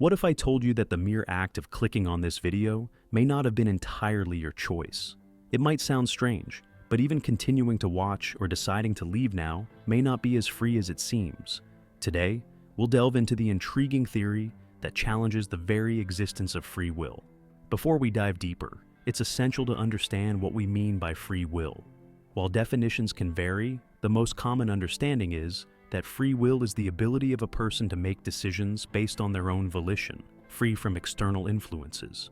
What if I told you that the mere act of clicking on this video may not have been entirely your choice? It might sound strange, but even continuing to watch or deciding to leave now may not be as free as it seems. Today, we'll delve into the intriguing theory that challenges the very existence of free will. Before we dive deeper, it's essential to understand what we mean by free will. While definitions can vary, the most common understanding is that free will is the ability of a person to make decisions based on their own volition, free from external influences.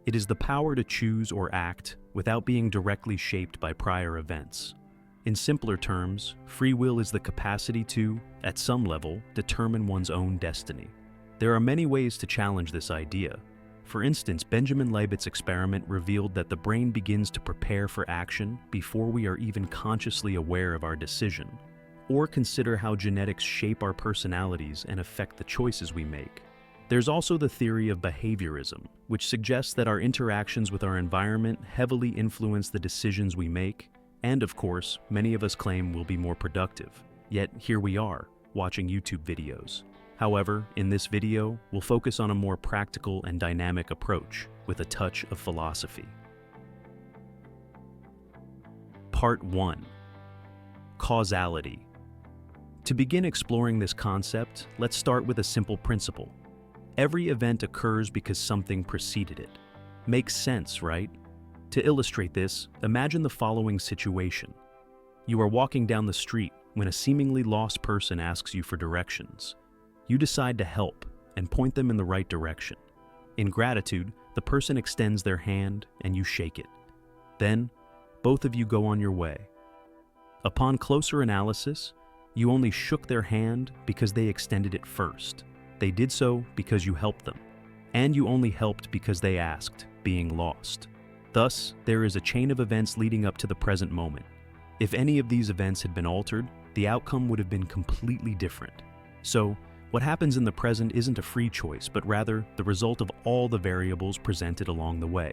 It is the power to choose or act without being directly shaped by prior events. In simpler terms, free will is the capacity to, at some level, determine one's own destiny. There are many ways to challenge this idea. For instance, Benjamin Libet's experiment revealed that the brain begins to prepare for action before we are even consciously aware of our decision. Or consider how genetics shape our personalities and affect the choices we make. There's also the theory of behaviorism, which suggests that our interactions with our environment heavily influence the decisions we make, and of course, many of us claim we'll be more productive. Yet here we are, watching YouTube videos. However, in this video, we'll focus on a more practical and dynamic approach with a touch of philosophy. Part 1. Causality. To begin exploring this concept, let's start with a simple principle. Every event occurs because something preceded it. Makes sense, right? To illustrate this, imagine the following situation. You are walking down the street when a seemingly lost person asks you for directions. You decide to help and point them in the right direction. In gratitude, the person extends their hand and you shake it. Then, both of you go on your way. Upon closer analysis, you only shook their hand because they extended it first. They did so because you helped them. And you only helped because they asked, being lost. Thus, there is a chain of events leading up to the present moment. If any of these events had been altered, the outcome would have been completely different. So, what happens in the present isn't a free choice, but rather the result of all the variables presented along the way.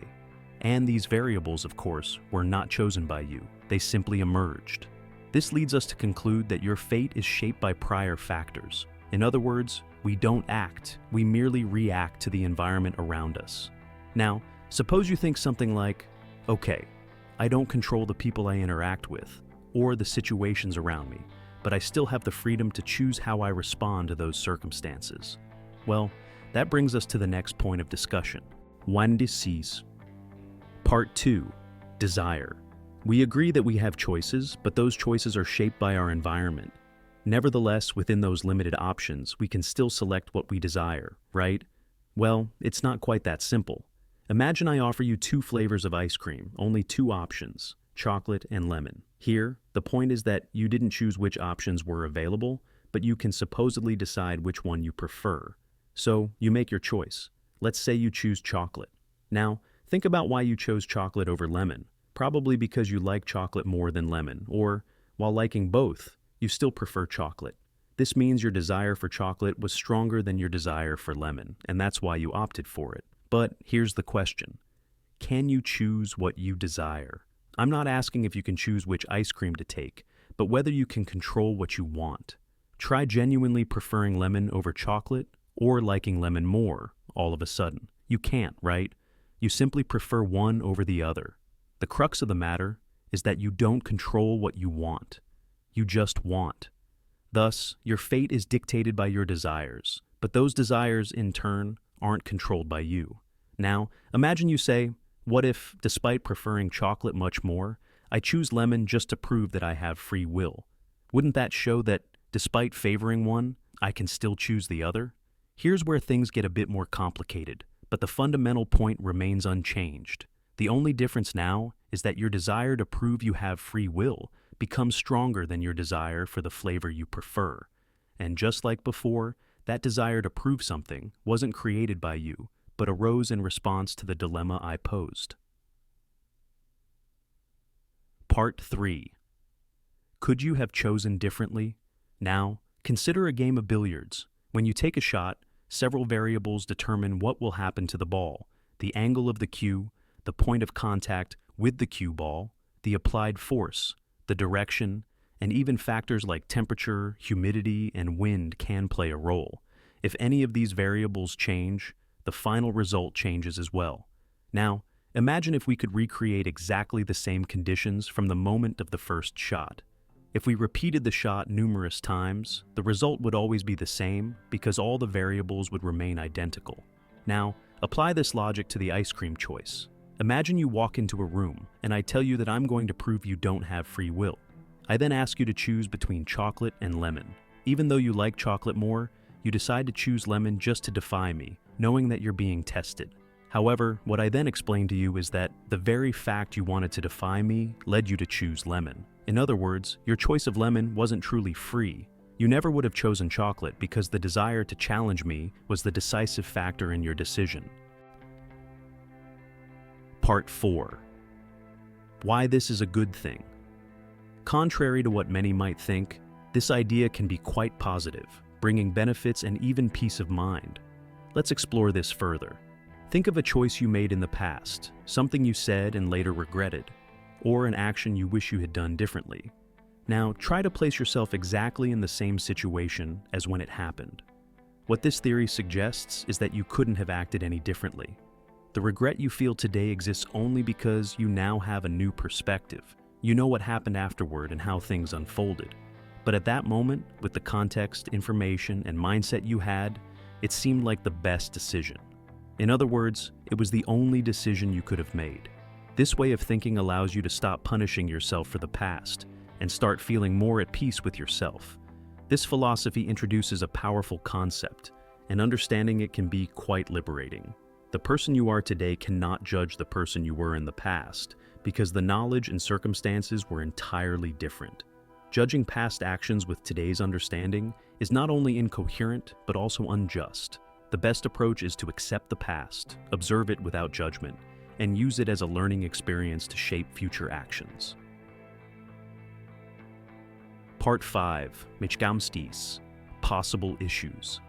And these variables, of course, were not chosen by you. They simply emerged. This leads us to conclude that your fate is shaped by prior factors. In other words, we don't act, we merely react to the environment around us. Now, suppose you think something like, okay, I don't control the people I interact with, or the situations around me, but I still have the freedom to choose how I respond to those circumstances. Well, that brings us to the next point of discussion. Wandices. Part 2. Desire. We agree that we have choices, but those choices are shaped by our environment. Nevertheless, within those limited options, we can still select what we desire, right? Well, it's not quite that simple. Imagine I offer you 2 flavors of ice cream, only 2 options, chocolate and lemon. Here, the point is that you didn't choose which options were available, but you can supposedly decide which one you prefer. So, you make your choice. Let's say you choose chocolate. Now, think about why you chose chocolate over lemon. Probably because you like chocolate more than lemon, or, while liking both, you still prefer chocolate. This means your desire for chocolate was stronger than your desire for lemon, and that's why you opted for it. But here's the question. Can you choose what you desire? I'm not asking if you can choose which ice cream to take, but whether you can control what you want. Try genuinely preferring lemon over chocolate, or liking lemon more, all of a sudden. You can't, right? You simply prefer one over the other. The crux of the matter is that you don't control what you want. You just want. Thus, your fate is dictated by your desires, but those desires, in turn, aren't controlled by you. Now, imagine you say, what if, despite preferring chocolate much more, I choose lemon just to prove that I have free will? Wouldn't that show that, despite favoring one, I can still choose the other? Here's where things get a bit more complicated, but the fundamental point remains unchanged. The only difference now is that your desire to prove you have free will becomes stronger than your desire for the flavor you prefer. And just like before, that desire to prove something wasn't created by you, but arose in response to the dilemma I posed. Part 3. Could you have chosen differently? Now, consider a game of billiards. When you take a shot, several variables determine what will happen to the ball: the angle of the cue, the point of contact with the cue ball, the applied force, the direction, and even factors like temperature, humidity, and wind can play a role. If any of these variables change, the final result changes as well. Now, imagine if we could recreate exactly the same conditions from the moment of the first shot. If we repeated the shot numerous times, the result would always be the same because all the variables would remain identical. Now, apply this logic to the ice cream choice. Imagine you walk into a room and I tell you that I'm going to prove you don't have free will. I then ask you to choose between chocolate and lemon. Even though you like chocolate more, you decide to choose lemon just to defy me, knowing that you're being tested. However, what I then explain to you is that the very fact you wanted to defy me led you to choose lemon. In other words, your choice of lemon wasn't truly free. You never would have chosen chocolate because the desire to challenge me was the decisive factor in your decision. Part 4. Why this is a good thing. Contrary to what many might think, this idea can be quite positive, bringing benefits and even peace of mind. Let's explore this further. Think of a choice you made in the past, something you said and later regretted, or an action you wish you had done differently. Now, try to place yourself exactly in the same situation as when it happened. What this theory suggests is that you couldn't have acted any differently. The regret you feel today exists only because you now have a new perspective. You know what happened afterward and how things unfolded. But at that moment, with the context, information, and mindset you had, it seemed like the best decision. In other words, it was the only decision you could have made. This way of thinking allows you to stop punishing yourself for the past and start feeling more at peace with yourself. This philosophy introduces a powerful concept, and understanding it can be quite liberating. The person you are today cannot judge the person you were in the past because the knowledge and circumstances were entirely different. Judging past actions with today's understanding is not only incoherent, but also unjust. The best approach is to accept the past, observe it without judgment, and use it as a learning experience to shape future actions. Part 5. Możliwości. Possible issues.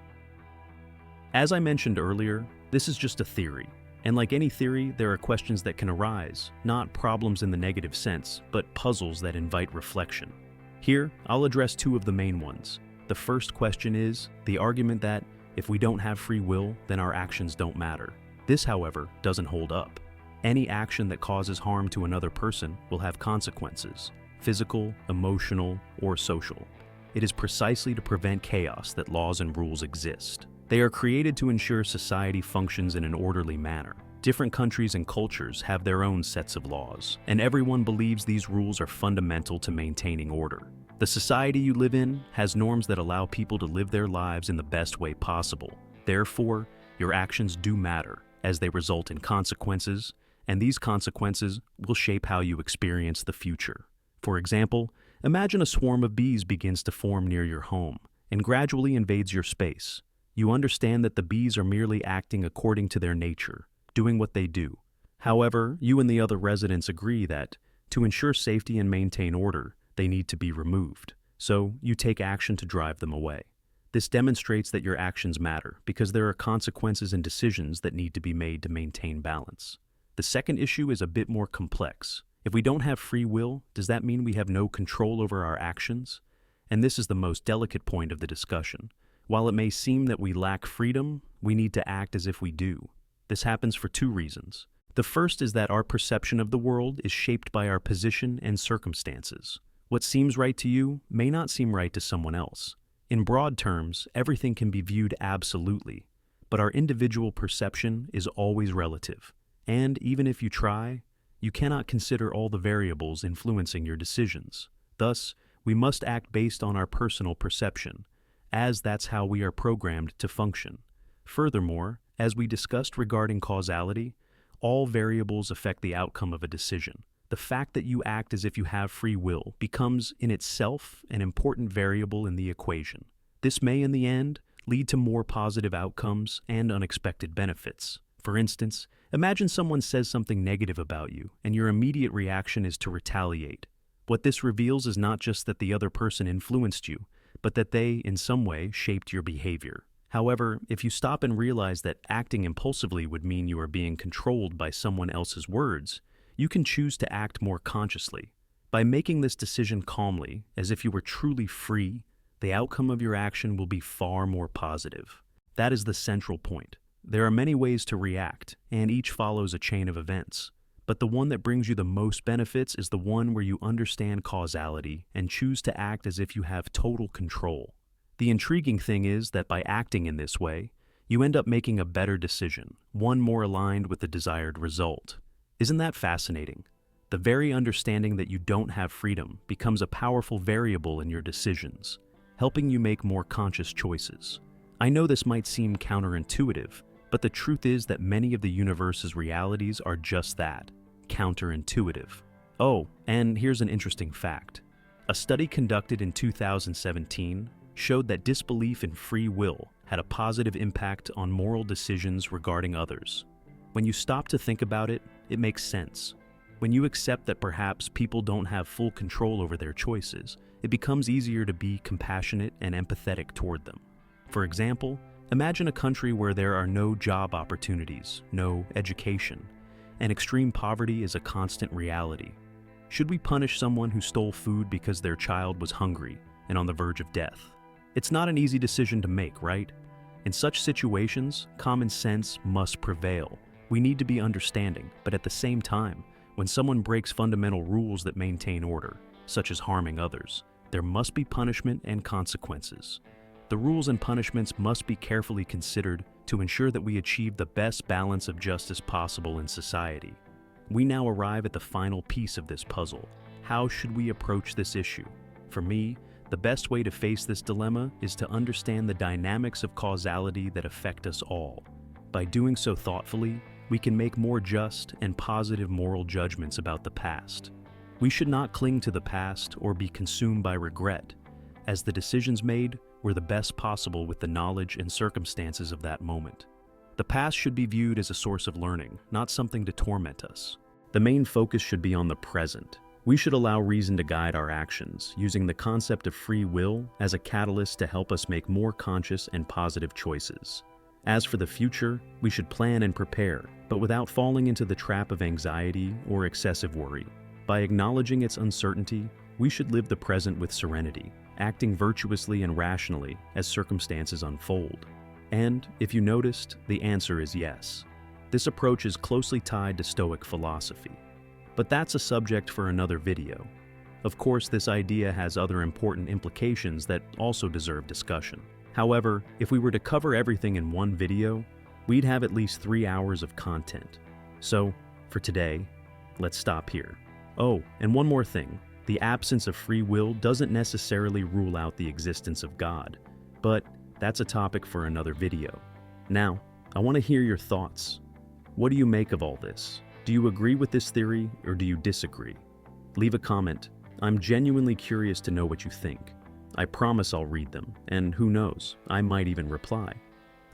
As I mentioned earlier, this is just a theory. And like any theory, there are questions that can arise, not problems in the negative sense, but puzzles that invite reflection. Here, I'll address two of the main ones. The first question is the argument that if we don't have free will, then our actions don't matter. This, however, doesn't hold up. Any action that causes harm to another person will have consequences, physical, emotional, or social. It is precisely to prevent chaos that laws and rules exist. They are created to ensure society functions in an orderly manner. Different countries and cultures have their own sets of laws, and everyone believes these rules are fundamental to maintaining order. The society you live in has norms that allow people to live their lives in the best way possible. Therefore, your actions do matter, as they result in consequences, and these consequences will shape how you experience the future. For example, imagine a swarm of bees begins to form near your home and gradually invades your space. You understand that the bees are merely acting according to their nature, doing what they do. However, you and the other residents agree that, to ensure safety and maintain order, they need to be removed. So, you take action to drive them away. This demonstrates that your actions matter because there are consequences and decisions that need to be made to maintain balance. The second issue is a bit more complex. If we don't have free will, does that mean we have no control over our actions? And this is the most delicate point of the discussion. While it may seem that we lack freedom, we need to act as if we do. This happens for two reasons. The first is that our perception of the world is shaped by our position and circumstances. What seems right to you may not seem right to someone else. In broad terms, everything can be viewed absolutely, but our individual perception is always relative. And even if you try, you cannot consider all the variables influencing your decisions. Thus, we must act based on our personal perception, as that's how we are programmed to function. Furthermore, as we discussed regarding causality, all variables affect the outcome of a decision. The fact that you act as if you have free will becomes, in itself, an important variable in the equation. This may, in the end, lead to more positive outcomes and unexpected benefits. For instance, imagine someone says something negative about you, and your immediate reaction is to retaliate. What this reveals is not just that the other person influenced you, but that they, in some way, shaped your behavior. However, if you stop and realize that acting impulsively would mean you are being controlled by someone else's words, you can choose to act more consciously. By making this decision calmly, as if you were truly free, the outcome of your action will be far more positive. That is the central point. There are many ways to react, and each follows a chain of events. But the one that brings you the most benefits is the one where you understand causality and choose to act as if you have total control. The intriguing thing is that by acting in this way, you end up making a better decision, one more aligned with the desired result. Isn't that fascinating? The very understanding that you don't have freedom becomes a powerful variable in your decisions, helping you make more conscious choices. I know this might seem counterintuitive, but the truth is that many of the universe's realities are just that, counterintuitive. Oh, and here's an interesting fact. A study conducted in 2017 showed that disbelief in free will had a positive impact on moral decisions regarding others. When you stop to think about it, it makes sense. When you accept that perhaps people don't have full control over their choices, it becomes easier to be compassionate and empathetic toward them. For example, imagine a country where there are no job opportunities, no education, and extreme poverty is a constant reality. Should we punish someone who stole food because their child was hungry and on the verge of death? It's not an easy decision to make, right? In such situations, common sense must prevail. We need to be understanding, but at the same time, when someone breaks fundamental rules that maintain order, such as harming others, there must be punishment and consequences. The rules and punishments must be carefully considered to ensure that we achieve the best balance of justice possible in society. We now arrive at the final piece of this puzzle. How should we approach this issue? For me, the best way to face this dilemma is to understand the dynamics of causality that affect us all. By doing so thoughtfully, we can make more just and positive moral judgments about the past. We should not cling to the past or be consumed by regret, as the decisions made were the best possible with the knowledge and circumstances of that moment. The past should be viewed as a source of learning, not something to torment us. The main focus should be on the present. We should allow reason to guide our actions, using the concept of free will as a catalyst to help us make more conscious and positive choices. As for the future, we should plan and prepare, but without falling into the trap of anxiety or excessive worry. By acknowledging its uncertainty, we should live the present with serenity, acting virtuously and rationally as circumstances unfold. And, if you noticed, the answer is yes. This approach is closely tied to Stoic philosophy. But that's a subject for another video. Of course, this idea has other important implications that also deserve discussion. However, if we were to cover everything in one video, we'd have at least 3 hours of content. So, for today, let's stop here. Oh, and one more thing. The absence of free will doesn't necessarily rule out the existence of God, but that's a topic for another video. Now, I want to hear your thoughts. What do you make of all this? Do you agree with this theory or do you disagree? Leave a comment. I'm genuinely curious to know what you think. I promise I'll read them, and who knows, I might even reply.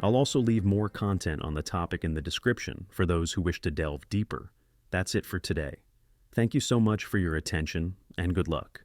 I'll also leave more content on the topic in the description for those who wish to delve deeper. That's it for today. Thank you so much for your attention, and good luck.